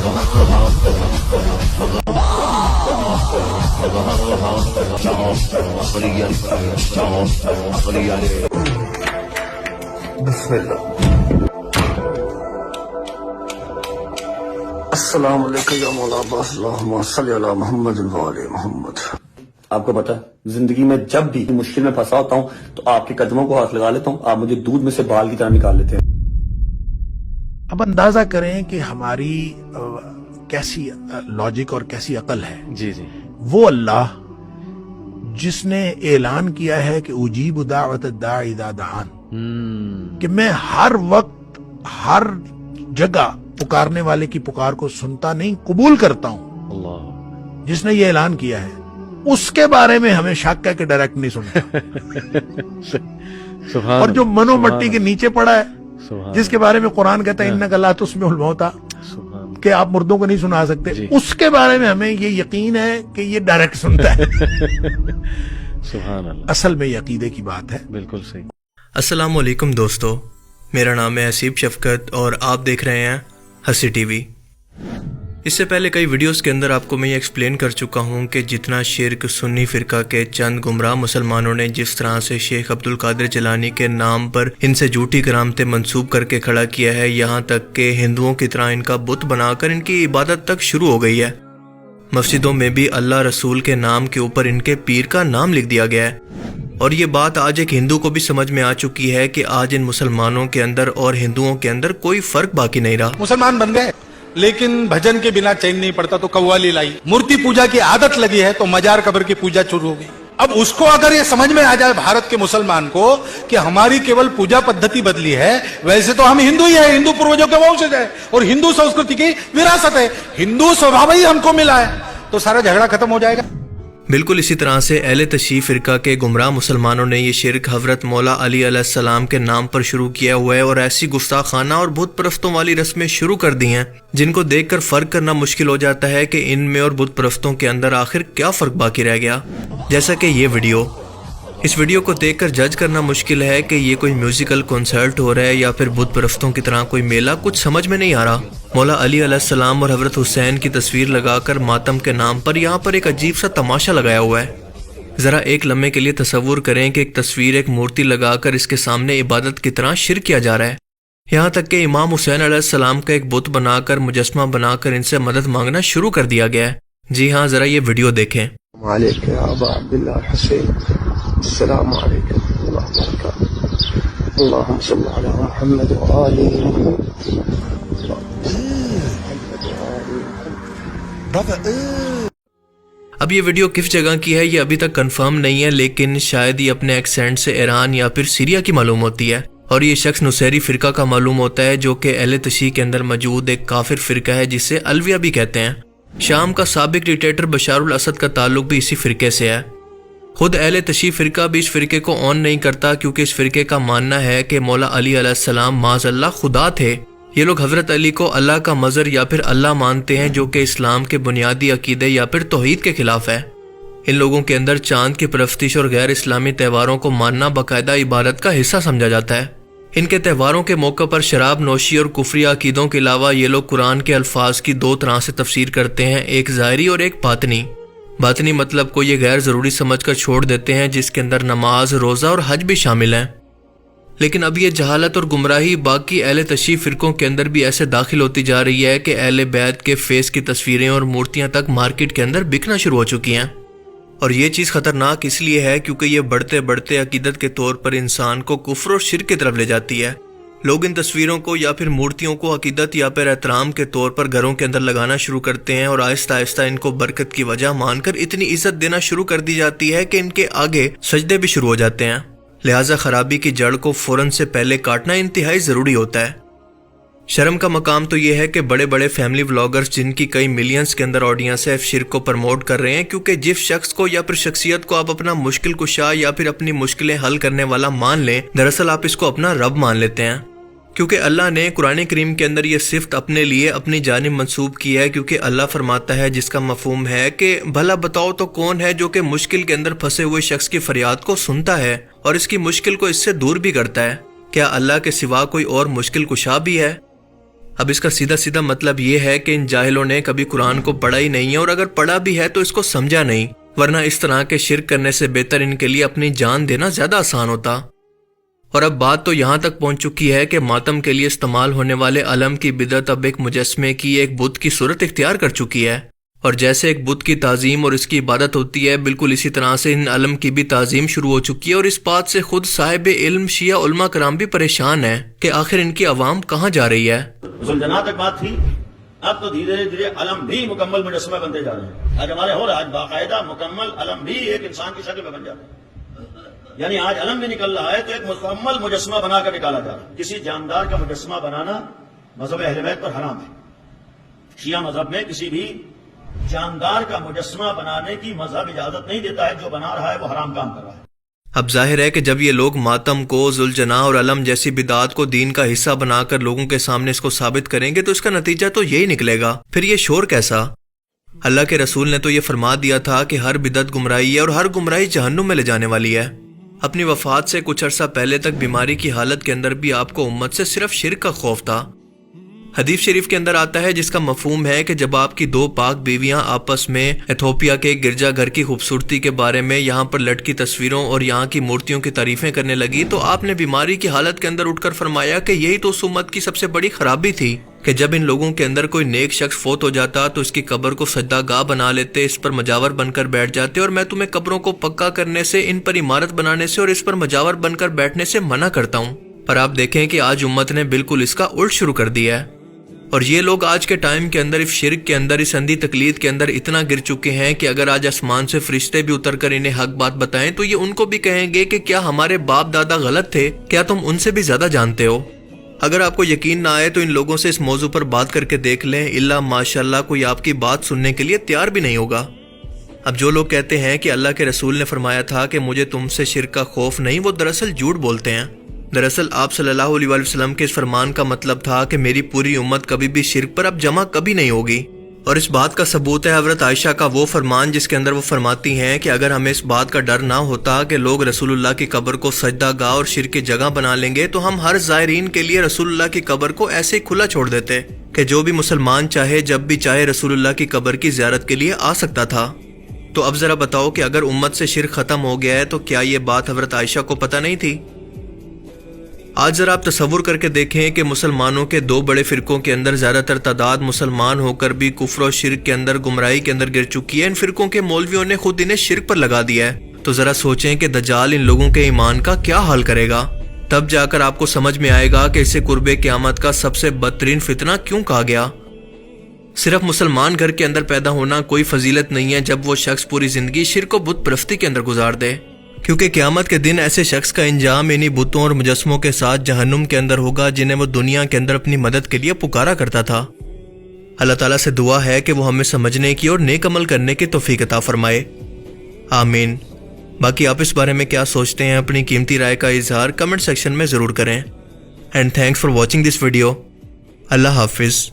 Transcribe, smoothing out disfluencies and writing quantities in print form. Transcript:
بسم اللہ. السلام علیکم یا مولا عباس، اللہم صلی علی محمد وعلی محمد. آپ کو پتا ہے زندگی میں جب بھی مشکل میں پھنسا ہوتا ہوں تو آپ کے قدموں کو ہاتھ لگا لیتا ہوں، آپ مجھے دودھ میں سے بال کی طرح نکال لیتے ہیں. اب اندازہ کریں کہ ہماری کیسی لاجک اور کیسی عقل ہے. جی جی. وہ اللہ جس نے اعلان کیا ہے کہ اجیب دعوت الداعی اذا دعان، کہ میں ہر وقت ہر جگہ پکارنے والے کی پکار کو سنتا نہیں، قبول کرتا ہوں. اللہ، جس نے یہ اعلان کیا ہے اس کے بارے میں ہمیں شک ہے کہ ڈائریکٹ نہیں سنتا. سبحان اور جو منو سبحان مٹی کے نیچے پڑا ہے، سبحان جس کے بارے میں قرآن کہتا ہے انک لا تسمع الموتى، سبحان کہ آپ مردوں کو نہیں سنا سکتے، جی. اس کے بارے میں ہمیں یہ یقین ہے کہ یہ ڈائریکٹ سنتا ہے. سبحان اللہ، اصل میں یہ عقیدے کی بات ہے. بالکل صحیح. السلام علیکم دوستو، میرا نام ہے حسیب شفقت اور آپ دیکھ رہے ہیں ہسی ٹی وی. اس سے پہلے کئی ویڈیوز کے اندر آپ کو میں یہ ایکسپلین کر چکا ہوں کہ جتنا شرک سنی فرقہ کے چند گمراہ مسلمانوں نے جس طرح سے شیخ عبد القادر جیلانی کے نام پر ان سے جھوٹی کرامتیں منسوب کر کے کھڑا کیا ہے، یہاں تک کہ ہندوؤں کی طرح ان کا بت بنا کر ان کی عبادت تک شروع ہو گئی ہے. مسجدوں میں بھی اللہ رسول کے نام کے اوپر ان کے پیر کا نام لکھ دیا گیا ہے. اور یہ بات آج ایک ہندو کو بھی سمجھ میں آ چکی ہے کہ آج ان مسلمانوں کے اندر اور ہندوؤں کے اندر کوئی فرق باقی نہیں رہا. مسلمان بن گئے لیکن بھجن کے بنا چین نہیں پڑتا تو قوالی لائی، مورتی پوجا کی عادت لگی ہے تو مزار قبر کی پوجا شروع ہو گئی. اب اس کو اگر یہ سمجھ میں آ جائے بھارت کے مسلمان کو کہ ہماری کیول پوجا پدھتی بدلی ہے، ویسے تو ہم ہندو ہی ہیں، ہندو پروجوں کے وانشج ہیں اور ہندو سنسکرتی کی وراثت ہے، ہندو سوبھاو ہی ہم کو ملا ہے، تو سارا جھگڑا ختم ہو جائے گا. بالکل اسی طرح سے اہل تشیع فرقہ کے گمراہ مسلمانوں نے یہ شرک حضرت مولا علی علیہ السلام کے نام پر شروع کیا ہوا ہے اور ایسی گستاخانہ اور بت پرستوں والی رسمیں شروع کر دی ہیں جن کو دیکھ کر فرق کرنا مشکل ہو جاتا ہے کہ ان میں اور بت پرستوں کے اندر آخر کیا فرق باقی رہ گیا. جیسا کہ یہ ویڈیو، اس ویڈیو کو دیکھ کر جج کرنا مشکل ہے کہ یہ کوئی میوزیکل کنسرٹ ہو رہا ہے یا پھر بت پرستوں کی طرح کوئی میلہ، کچھ سمجھ میں نہیں آ رہا. مولا علی علیہ السلام اور حضرت حسین کی تصویر لگا کر ماتم کے نام پر یہاں پر ایک عجیب سا تماشا لگایا ہوا ہے. ذرا ایک لمحے کے لیے تصور کریں کہ ایک تصویر، ایک مورتی لگا کر اس کے سامنے عبادت کی طرح شرک کیا جا رہا ہے. یہاں تک کہ امام حسین علیہ السلام کا ایک بت بنا کر، مجسمہ بنا کر ان سے مدد مانگنا شروع کر دیا گیا ہے. جی ہاں، ذرا یہ ویڈیو دیکھیں. علیکم یا ابا عبداللہ حسین، السلام علیکم ورحمۃ اللہ وبرکاتہ. اللہم صلی علی محمد وآل اب یہ ویڈیو کس جگہ کی ہے یہ ابھی تک کنفرم نہیں ہے، لیکن شاید یہ اپنے ایکسینٹ سے ایران یا پھر سیریا کی معلوم ہوتی ہے. اور یہ شخص نصیری فرقہ کا معلوم ہوتا ہے جو کہ اہل تشیع کے اندر موجود ایک کافر فرقہ ہے جسے الویہ بھی کہتے ہیں. شام کا سابق ڈکٹیٹر بشار الاسد کا تعلق بھی اسی فرقے سے ہے. خود اہل تشیع فرقہ بھی اس فرقے کو اون نہیں کرتا کیونکہ اس فرقے کا ماننا ہے کہ مولا علی علیہ السلام معاذ اللہ خدا تھے. یہ لوگ حضرت علی کو اللہ کا مظہر یا پھر اللہ مانتے ہیں، جو کہ اسلام کے بنیادی عقیدے یا پھر توحید کے خلاف ہے. ان لوگوں کے اندر چاند کی پرستش اور غیر اسلامی تہواروں کو ماننا باقاعدہ عبادت کا حصہ سمجھا جاتا ہے. ان کے تہواروں کے موقع پر شراب نوشی اور کفری عقیدوں کے علاوہ یہ لوگ قرآن کے الفاظ کی دو طرح سے تفسیر کرتے ہیں، ایک ظاہری اور ایک باطنی. باطنی مطلب کو یہ غیر ضروری سمجھ کر چھوڑ دیتے ہیں، جس کے اندر نماز، روزہ اور حج بھی شامل ہیں. لیکن اب یہ جہالت اور گمراہی باقی اہل تشیع فرقوں کے اندر بھی ایسے داخل ہوتی جا رہی ہے کہ اہل بیت کے فیس کی تصویریں اور مورتیاں تک مارکیٹ کے اندر بکنا شروع ہو چکی ہیں. اور یہ چیز خطرناک اس لیے ہے کیونکہ یہ بڑھتے بڑھتے عقیدت کے طور پر انسان کو کفر اور شرک کی طرف لے جاتی ہے. لوگ ان تصویروں کو یا پھر مورتیوں کو عقیدت یا پھر احترام کے طور پر گھروں کے اندر لگانا شروع کرتے ہیں اور آہستہ آہستہ ان کو برکت کی وجہ مان کر اتنی عزت دینا شروع کر دی جاتی ہے کہ ان کے آگے سجدے بھی شروع ہو جاتے ہیں. لہٰذا خرابی کی جڑ کو فوراً سے پہلے کاٹنا انتہائی ضروری ہوتا ہے. شرم کا مقام تو یہ ہے کہ بڑے بڑے فیملی ولاگرز جن کی کئی ملینز کے اندر آڈینس ہے شرک کو پرموٹ کر رہے ہیں، کیونکہ جس شخص کو یا پھر شخصیت کو آپ اپنا مشکل کشا یا پھر اپنی مشکلیں حل کرنے والا مان لیں، دراصل آپ اس کو اپنا رب مان لیتے ہیں. کیونکہ اللہ نے قرآن کریم کے اندر یہ صفت اپنے لیے اپنی جانب منسوب کی ہے، کیونکہ اللہ فرماتا ہے، جس کا مفہوم ہے کہ بھلا بتاؤ تو کون ہے جو کہ مشکل کے اندر پھنسے ہوئے شخص کی فریاد کو سنتا ہے اور اس کی مشکل کو اس سے دور بھی کرتا ہے؟ کیا اللہ کے سوا کوئی اور مشکل کشا بھی ہے؟ اب اس کا سیدھا سیدھا مطلب یہ ہے کہ ان جاہلوں نے کبھی قرآن کو پڑھا ہی نہیں ہے، اور اگر پڑھا بھی ہے تو اس کو سمجھا نہیں، ورنہ اس طرح کے شرک کرنے سے بہتر ان کے لیے اپنی جان دینا زیادہ آسان ہوتا۔ اور اب بات تو یہاں تک پہنچ چکی ہے کہ ماتم کے لیے استعمال ہونے والے علم کی بدعت اب ایک مجسمے کی، ایک بت کی صورت اختیار کر چکی ہے، اور جیسے ایک بت کی تعظیم اور اس کی عبادت ہوتی ہے، بالکل اسی طرح سے ان علم کی بھی تعظیم شروع ہو چکی ہے، اور اس بات سے خود صاحب علم شیعہ علماء کرام بھی پریشان ہیں کہ آخر ان کی عوام کہاں جا رہی ہے۔ زلجنا تک بات تھی، اب تو دھیرے دھیرے علم بھی مکمل مجسمہ بنتے جا رہے ہیں۔ آج ہمارے ہو رہا ہے، آج باقاعدہ مکمل علم بھی ایک انسان کی شکل میں بن جاتا ہے، یعنی آج علم بھی نکل رہا ہے تو ایک مکمل مجسمہ بنا کر نکالا جا رہا ہے۔ کسی جاندار کا مجسمہ بنانا مذہب اہل بیت پر حرام ہے۔ شیعہ مذہب میں کسی بھی جاندار کا مجسمہ بنانے کی مذہب اجازت نہیں دیتا ہے، جو بنا رہا ہے وہ حرام کام کر رہا ہے۔ اب ظاہر ہے کہ جب یہ لوگ ماتم کو، ذوالجناح اور علم جیسی بدعات کو دین کا حصہ بنا کر لوگوں کے سامنے اس کو ثابت کریں گے تو اس کا نتیجہ تو یہی نکلے گا، پھر یہ شور کیسا؟ اللہ کے رسول نے تو یہ فرما دیا تھا کہ ہر بدعت گمراہی ہے اور ہر گمراہی جہنم میں لے جانے والی ہے۔ اپنی وفات سے کچھ عرصہ پہلے تک بیماری کی حالت کے اندر بھی آپ کو امت سے صرف شرک کا خوف تھا۔ حدیث شریف کے اندر آتا ہے جس کا مفہوم ہے کہ جب آپ کی دو پاک بیویاں آپس میں ایتھوپیا کے گرجا گھر کی خوبصورتی کے بارے میں یہاں پر لٹکی تصویروں اور یہاں کی مورتیوں کی تعریفیں کرنے لگی تو آپ نے بیماری کی حالت کے اندر اٹھ کر فرمایا کہ یہی تو اس امت کی سب سے بڑی خرابی تھی کہ جب ان لوگوں کے اندر کوئی نیک شخص فوت ہو جاتا تو اس کی قبر کو سجدہ گاہ بنا لیتے، اس پر مجاور بن کر بیٹھ جاتے، اور میں تمہیں قبروں کو پکا کرنے سے، ان پر عمارت بنانے سے اور اس پر مجاور بن کر بیٹھنے سے منع کرتا ہوں۔ پر آپ دیکھیں کہ آج امت نے بالکل اس کا الٹ شروع کر دیا ہے، اور یہ لوگ آج کے ٹائم کے اندر اس شرک کے اندر، اس اندھی تقلید کے اندر اتنا گر چکے ہیں کہ اگر آج آسمان سے فرشتے بھی اتر کر انہیں حق بات بتائیں تو یہ ان کو بھی کہیں گے کہ کیا ہمارے باپ دادا غلط تھے؟ کیا تم ان سے بھی زیادہ جانتے ہو؟ اگر آپ کو یقین نہ آئے تو ان لوگوں سے اس موضوع پر بات کر کے دیکھ لیں، الا ماشاءاللہ کوئی آپ کی بات سننے کے لیے تیار بھی نہیں ہوگا۔ اب جو لوگ کہتے ہیں کہ اللہ کے رسول نے فرمایا تھا کہ مجھے تم سے شرک کا خوف نہیں، وہ دراصل جھوٹ بولتے ہیں۔ دراصل آپ صلی اللہ علیہ وسلم کے اس فرمان کا مطلب تھا کہ میری پوری امت کبھی بھی شرک پر اب جمع کبھی نہیں ہوگی، اور اس بات کا ثبوت ہے حضرت عائشہ کا وہ فرمان جس کے اندر وہ فرماتی ہیں کہ اگر ہمیں اس بات کا ڈر نہ ہوتا کہ لوگ رسول اللہ کی قبر کو سجدہ گاہ اور شرک کی جگہ بنا لیں گے تو ہم ہر زائرین کے لیے رسول اللہ کی قبر کو ایسے ہی کھلا چھوڑ دیتے کہ جو بھی مسلمان چاہے جب بھی چاہے رسول اللہ کی قبر کی زیارت کے لیے آ سکتا تھا۔ تو اب ذرا بتاؤ کہ اگر امت سے شرک ختم ہو گیا ہے تو کیا یہ بات حضرت عائشہ کو پتہ نہیں تھی؟ آج ذرا آپ تصور کر کے دیکھیں کہ مسلمانوں کے دو بڑے فرقوں کے اندر زیادہ تر تعداد مسلمان ہو کر بھی کفر و شرک کے اندر، گمراہی کے اندر گر چکی ہے۔ ان فرقوں کے مولویوں نے خود انہیں شرک پر لگا دیا ہے، تو ذرا سوچیں کہ دجال ان لوگوں کے ایمان کا کیا حال کرے گا۔ تب جا کر آپ کو سمجھ میں آئے گا کہ اسے قرب قیامت کا سب سے بدترین فتنہ کیوں کہا گیا۔ صرف مسلمان گھر کے اندر پیدا ہونا کوئی فضیلت نہیں ہے جب وہ شخص پوری زندگی شرک و بت پرستی کے اندر گزار دے، کیونکہ قیامت کے دن ایسے شخص کا انجام انہی بتوں اور مجسموں کے ساتھ جہنم کے اندر ہوگا جنہیں وہ دنیا کے اندر اپنی مدد کے لیے پکارا کرتا تھا۔ اللہ تعالیٰ سے دعا ہے کہ وہ ہمیں سمجھنے کی اور نیک عمل کرنے کی توفیق عطا فرمائے، آمین۔ باقی آپ اس بارے میں کیا سوچتے ہیں؟ اپنی قیمتی رائے کا اظہار کمنٹ سیکشن میں ضرور کریں۔ And thanks for watching this video. اللہ حافظ۔